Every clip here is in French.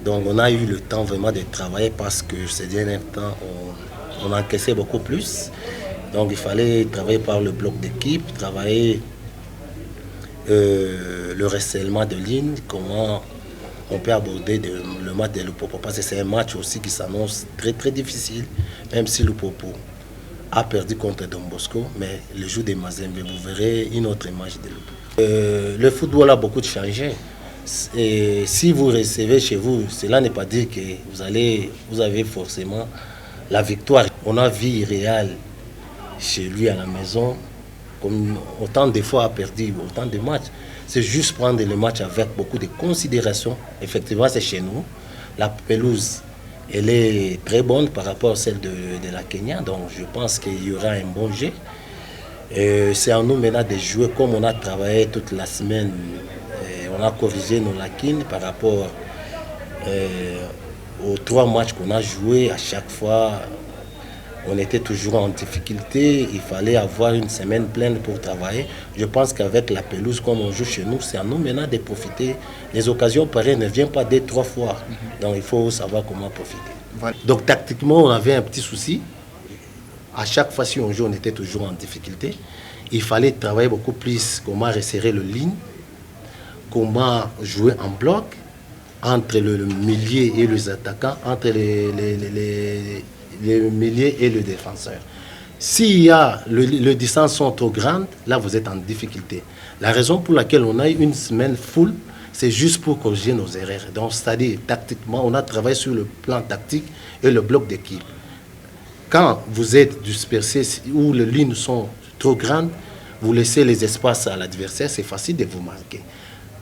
Donc on a eu le temps vraiment de travailler parce que ces derniers temps, on encaissait beaucoup plus. Donc il fallait travailler par le bloc d'équipe, travailler le resserrement de ligne, comment on peut aborder le match de Lupopo. Parce que c'est un match aussi qui s'annonce très très difficile, même si Lupopo a perdu contre Don Bosco, mais le jour des Mazembe, vous verrez une autre image de Lupopo. Le football a beaucoup changé. Et si vous recevez chez vous, cela n'est pas dire que vous avez forcément la victoire. On a vu Real chez lui à la maison, comme autant de fois a perdu, autant de matchs. C'est juste prendre le match avec beaucoup de considération. Effectivement, c'est chez nous. La pelouse, elle est très bonne par rapport à celle de la Kenya. Donc, je pense qu'il y aura un bon jeu. C'est à nous maintenant de jouer comme on a travaillé toute la semaine. On a corrigé nos lacunes par rapport aux 3 matchs qu'on a joués. À chaque fois, on était toujours en difficulté. Il fallait avoir une semaine pleine pour travailler. Je pense qu'avec la pelouse, comme on joue chez nous, c'est à nous maintenant de profiter. Les occasions pareilles ne viennent pas 2-3 fois. Donc il faut savoir comment profiter. Voilà. Donc tactiquement, on avait un petit souci. À chaque fois, si on joue, on était toujours en difficulté. Il fallait travailler beaucoup plus comment resserrer le ligne, comment jouer en bloc entre le milieu et les attaquants, entre les milieux et le défenseur. S'il y a les distances sont trop grandes, là vous êtes en difficulté. La raison pour laquelle on a eu une semaine full, c'est juste pour corriger nos erreurs. Donc, c'est-à-dire, tactiquement, on a travaillé sur le plan tactique et le bloc d'équipe. Quand vous êtes dispersé ou les lignes sont trop grandes, vous laissez les espaces à l'adversaire, c'est facile de vous marquer.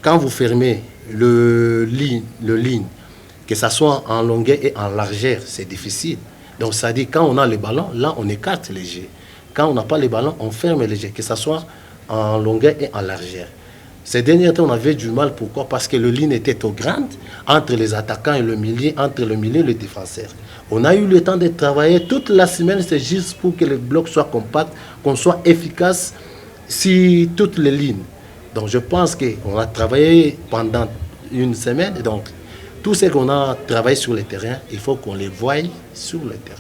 Quand vous fermez le ligne, que ce soit en longueur et en largeur, c'est difficile. Donc, ça dit quand on a le ballon, là, on écarte les jeux. Quand on n'a pas le ballon, on ferme les jeux, que ce soit en longueur et en largeur. Ces derniers temps, on avait du mal. Pourquoi? Parce que le ligne était trop grande entre les attaquants et le milieu, entre le milieu et le défenseur. On a eu le temps de travailler toute la semaine, c'est juste pour que le bloc soit compact, qu'on soit efficace sur toutes les lignes. Donc, je pense qu'on a travaillé pendant une semaine. Donc, tout ce qu'on a travaillé sur le terrain, il faut qu'on les voie sur le terrain.